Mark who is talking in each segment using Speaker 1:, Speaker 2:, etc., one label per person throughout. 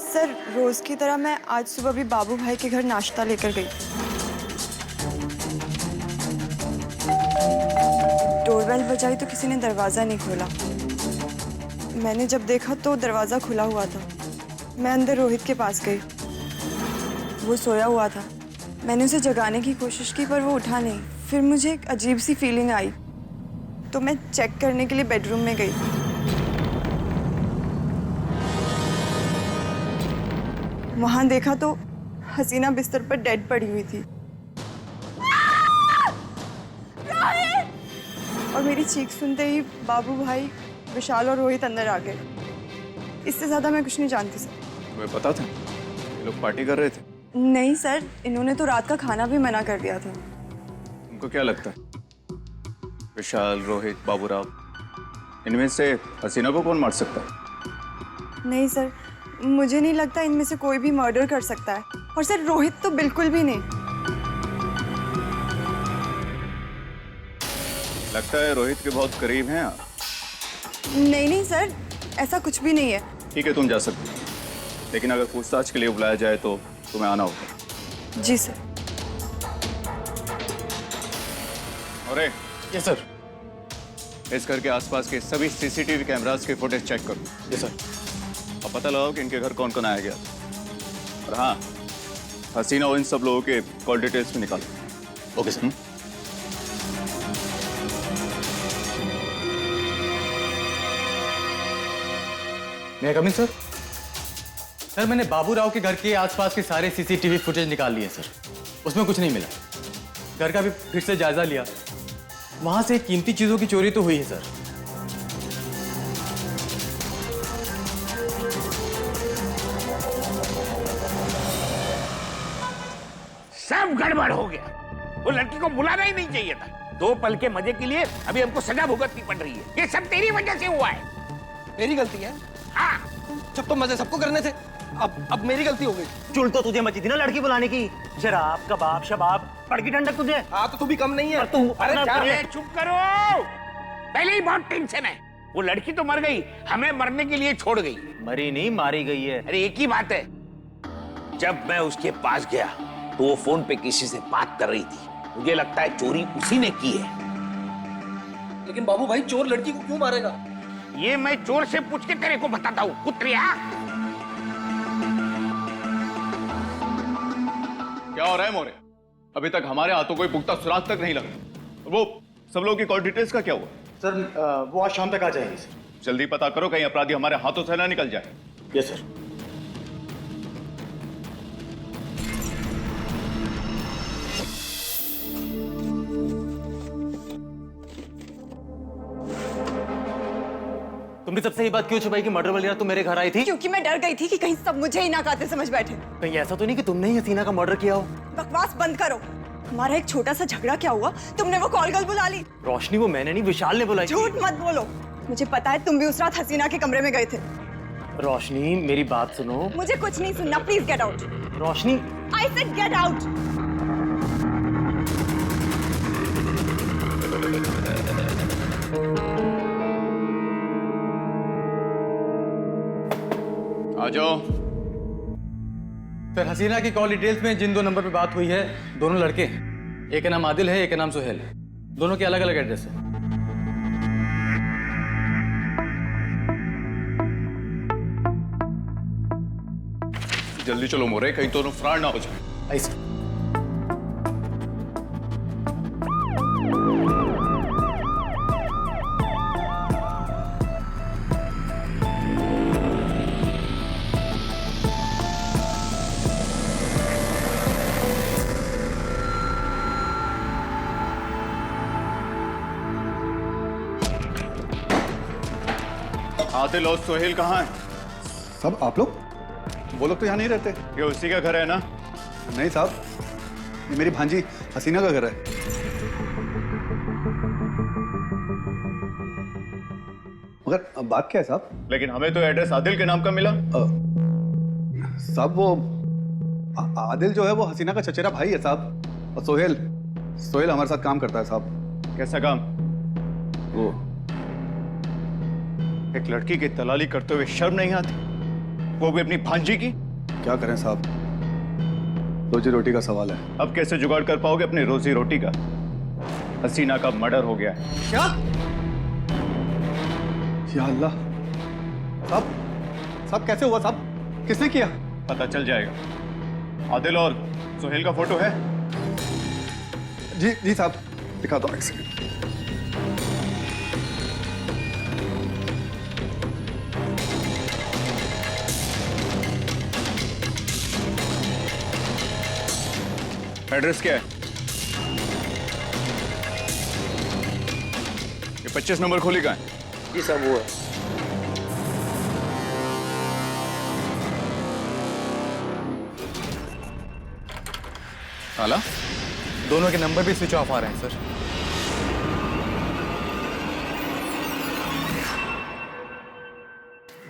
Speaker 1: Sir, रोज की तरह मैं आज सुबह भी बाबू भाई के घर नाश्ता लेकर गई। डोरबेल बजाई तो किसी ने दरवाजा नहीं खोला। मैंने जब देखा तो दरवाजा खुला हुआ था। मैं अंदर रोहित के पास गई। वो सोया हुआ था। मैंने उसे जगाने की कोशिश की पर वो उठा नहीं। फिर मुझे एक अजीब सी फीलिंग आई तो मैं चेक करने के लिए बेडरूम में गई। वहां देखा तो हसीना बिस्तर पर डेड पड़ी हुई थी। और मेरी चीख सुनते ही बाबू भाई, विशाल और रोहित अंदर आ गए। इससे ज्यादा मैं कुछ नहीं जानती सर।
Speaker 2: तुम्हें पता था ये लोग पार्टी कर रहे थे?
Speaker 1: नहीं सर, इन्होंने तो रात का खाना भी मना कर दिया था।
Speaker 2: तुमको क्या लगता है विशाल, रोहित, बाबूराव, इनमें से हसीना को कौन मार सकता है?
Speaker 1: नहीं सर, मुझे नहीं लगता इनमें से कोई भी मर्डर कर सकता है। और सर, रोहित तो बिल्कुल भी नहीं।
Speaker 2: लगता है रोहित के बहुत करीब हैं आप।
Speaker 1: नहीं नहीं सर, ऐसा कुछ भी नहीं है।
Speaker 2: ठीक है, तुम जा सकते हो, लेकिन अगर पूछताछ के लिए बुलाया जाए तो तुम्हें आना होगा।
Speaker 1: जी सर।
Speaker 2: अरे
Speaker 3: यस सर।
Speaker 2: इस घर के आसपास के सभी सीसीटीवी कैमरास के फुटेज चेक करो।
Speaker 3: Yes sir.
Speaker 2: अब पता लगाओ कि इनके घर कौन कौन आया गया। और हाँ, हसीना और इन सब लोगों के कॉल डिटेल्स भी निकालो।
Speaker 3: Okay sir. मैं कमिंग सर? सर, मैंने बाबूराव के घर के आसपास के सारे सीसीटीवी फुटेज निकाल लिए सर। उसमें कुछ नहीं मिला। घर का भी फिर से जायजा लिया। वहां से कीमती चीजों की चोरी तो हुई है सर।
Speaker 4: सब गड़बड़ हो गया। वो लड़की को बुलाना ही नहीं चाहिए था। 2 पल के मजे के लिए अभी हमको सजा भुगतनी पड़ रही है। ये सब तेरी वजह से हुआ है।
Speaker 5: मेरी गलती है?
Speaker 4: हाँ,
Speaker 5: जब तो मजे सबको करने थे, अब मेरी गलती हो गई।
Speaker 6: चुल तो तुझे मची थी ना लड़की बुलाने की। शराब, कबाब, शबाब, पड़ की ठंडक तुझे।
Speaker 5: हाँ तो तू भी कम नहीं है।
Speaker 6: तू
Speaker 4: अरे चुप करो। पहले ही बहुत टेंशन है। वो लड़की तो मर गई, हमें मरने के लिए छोड़ गई।
Speaker 6: मरी नहीं, मारी गई है।
Speaker 4: अरे एक ही बात है। जब मैं उसके पास गया तो वो फोन पे किसी से बात कर रही थी। मुझे लगता है चोरी उसी ने की है।
Speaker 5: लेकिन बाबू भाई, चोर लड़की को क्यों मारेगा?
Speaker 4: ये मैं चोर से पूछ के तेरे को बताता हूँ, कुत्रिया।
Speaker 2: क्या हो रहा है मोरे? अभी तक हमारे हाथों कोई पुख्ता सुराग तक नहीं लगा। वो सब लोगों की कॉल डिटेल्स का क्या हुआ?
Speaker 3: सर, वो आज शाम तक आ जाएंगे सर।
Speaker 2: जल्दी पता करो, कहीं अपराधी हमारे हाथों से ना निकल जाए।
Speaker 3: Yes sir. तुमने सबसे ये बात क्यों छुपाई कि मर्डर वाली रात तुम मेरे घर आई थी?
Speaker 1: क्योंकि मैं डर गई थी कि कहीं सब मुझे ही ना कातिल समझ बैठे।
Speaker 3: कहीं ऐसा तो नहीं कि तुमने ही हसीना का मर्डर किया हो?
Speaker 1: बकवास बंद करो। हमारा एक छोटा सा झगड़ा क्या हुआ, तुमने वो कॉल गर्ल बुला ली।
Speaker 3: रोशनी, वो मैंने नहीं, विशाल ने बुलाई।
Speaker 1: झूठ मत बोलो। मुझे पता है तुम भी उस रात हसीना के कमरे में गए थे।
Speaker 3: रोशनी, मेरी बात सुनो।
Speaker 1: मुझे कुछ नहीं सुनना, please get out.
Speaker 3: Roshni,
Speaker 1: I said get out.
Speaker 2: आ जाओ।
Speaker 3: सर, हसीना की कॉल डिटेल्स में जिन 2 नंबर पे बात हुई है, दोनों लड़के हैं। एक का नाम आदिल है, एक का नाम सुहेल है। दोनों के अलग अलग एड्रेस है।
Speaker 2: जल्दी चलो मोरे, कहीं दोनों फ्रॉड ना हो जाए।
Speaker 3: आई सर।
Speaker 2: आदिल और सोहेल कहाँ हैं?
Speaker 7: साहब, आप लोग? वो लोग तो यहाँ नहीं रहते।
Speaker 2: ये उसी का घर है ना?
Speaker 7: नहीं साहब, ये मेरी भांजी हसीना का घर है। मगर बात क्या है साहब?
Speaker 2: लेकिन हमें तो एड्रेस आदिल के नाम का मिला।
Speaker 7: साहब, वो आदिल जो है वो हसीना का चचेरा भाई है साहब। और सोहेल हमारे साथ काम करता है साहब।
Speaker 2: कैसा काम?
Speaker 7: वो
Speaker 2: एक लड़की की दलाली करते हुए शर्म नहीं आती? वो भी अपनी भांजी की।
Speaker 7: क्या करें साहब, रोजी रोटी का सवाल है।
Speaker 2: अब कैसे जुगाड़ कर पाओगे अपनी रोजी रोटी का? हसीना का मर्डर हो गया है।
Speaker 7: क्या? या अल्लाह, साहब साहब कैसे हुआ साहब, किसने किया?
Speaker 2: पता चल जाएगा। आदिल और सुहेल का फोटो है?
Speaker 7: जी जी साहब, दिखा दो एक सेकंड।
Speaker 2: एड्रेस क्या है? ये 25 नंबर खोली कहाँ है?
Speaker 5: जी साहब वो है।
Speaker 2: हाला?
Speaker 3: दोनों के नंबर भी स्विच ऑफ आ रहे हैं सर।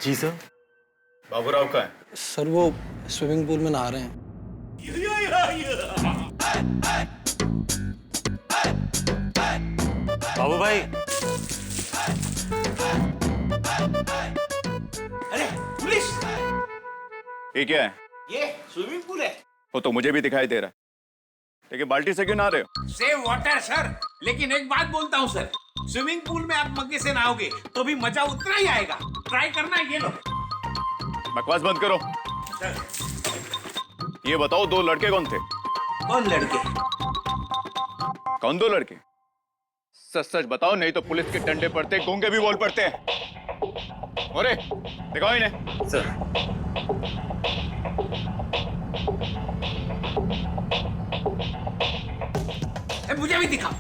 Speaker 3: जी सर।
Speaker 2: बाबूराव का है?
Speaker 5: सर वो स्विमिंग पूल में नहा रहे हैं।
Speaker 3: बाबू भाई,
Speaker 4: अरे पुलिस!
Speaker 2: ये क्या है?
Speaker 4: ये स्विमिंग पूल है।
Speaker 2: वो तो मुझे भी दिखाई दे रहा है, लेकिन बाल्टी से क्यों नहा रहे हो?
Speaker 4: Save water sir. लेकिन एक बात बोलता हूँ सर, स्विमिंग पूल में आप मग्गे से नहाओगे तो भी मजा उतना ही आएगा। ट्राई करना, ये लो।
Speaker 2: बकवास बंद करो। ये बताओ, दो लड़के कौन थे?
Speaker 4: कौन लड़के?
Speaker 2: कौन दो लड़के? सच सच बताओ, नहीं तो पुलिस के डंडे पड़ते, गूंगे भी बोल पड़ते हैं। अरे दिखाओ इन्हें।
Speaker 3: सर।
Speaker 4: मुझे भी दिखाओ।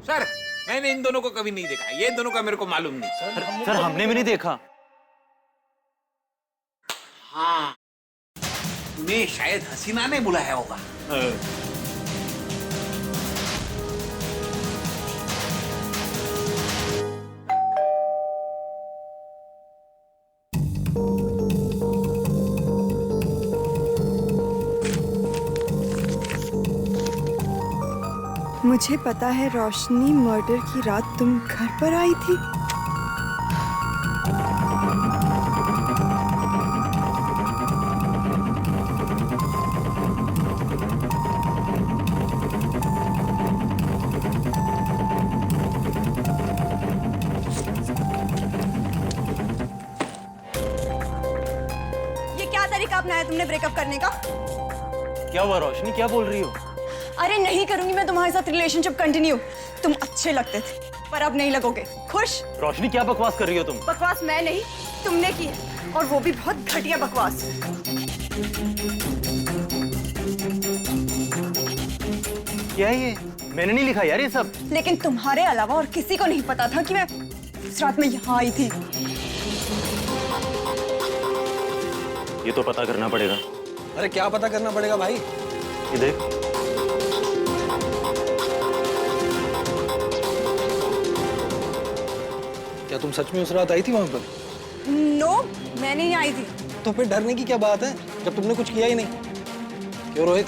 Speaker 4: सर मैंने इन दोनों को कभी नहीं देखा, ये दोनों का मेरे को मालूम नहीं।
Speaker 6: सर हमने भी नहीं देखा।
Speaker 4: हाँ, तुम्हें शायद हसीना ने बुलाया होगा।
Speaker 1: मुझे पता है रोशनी, मर्डर की रात तुम घर पर आई थी।
Speaker 8: ये क्या तरीका अपनाया तुमने ब्रेकअप करने का?
Speaker 6: क्या हुआ रोशनी, क्या बोल रही हो?
Speaker 8: अरे नहीं करूंगी मैं तुम्हारे साथ रिलेशनशिप कंटिन्यू। तुम अच्छे लगते थे पर अब नहीं लगोगे। खुश?
Speaker 6: रोशनी क्या बकवास कर रही हो तुम?
Speaker 8: बकवास मैं नहीं, तुमने की है, और वो भी बहुत घटिया बकवास।
Speaker 6: क्या है ये? मैंने नहीं लिखा यार ये सब।
Speaker 8: लेकिन तुम्हारे अलावा और किसी को नहीं पता था कि मैं उस रात में यहाँ आई थी।
Speaker 6: ये तो पता करना पड़ेगा।
Speaker 5: अरे क्या पता करना पड़ेगा भाई?
Speaker 6: ये देख।
Speaker 5: क्या तुम सच में उस रात आई थी वहां पर?
Speaker 8: नो, मैं नहीं आई थी।
Speaker 5: तो फिर डरने की क्या बात है जब तुमने कुछ किया ही नहीं? क्यों रोहित?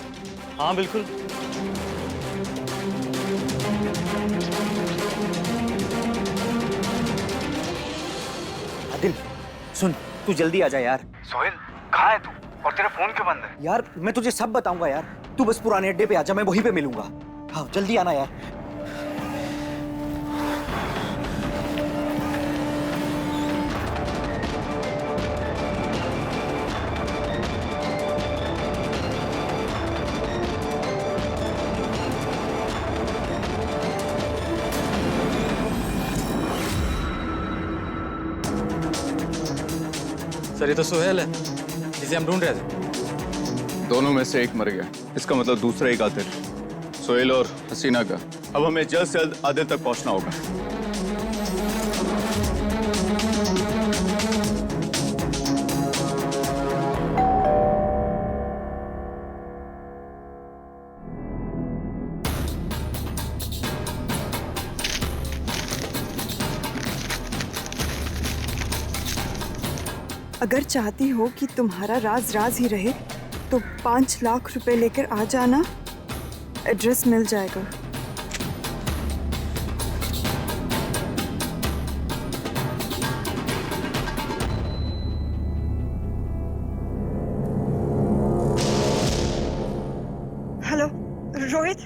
Speaker 6: हाँ बिल्कुल। आदिल सुन, तू जल्दी आ जा यार।
Speaker 9: सोहेल कहाँ है तू, और तेरा फोन क्यों बंद है?
Speaker 6: यार मैं तुझे सब बताऊंगा यार, तू बस पुराने अड्डे पे आ जा, मैं वहीं पे मिलूंगा। हाँ जल्दी आना यार।
Speaker 3: सर ये तो सुहेल है जिसे हम ढूंढ रहे थे।
Speaker 2: दोनों में से एक मर गया, इसका मतलब दूसरा एक आदिल, सोहेल और हसीना का। अब हमें जल्द से जल्द आदिल तक पहुंचना होगा।
Speaker 1: अगर चाहती हो कि तुम्हारा राज राज ही रहे तो 5 लाख रुपए लेकर आ जाना, एड्रेस मिल जाएगा। रोहित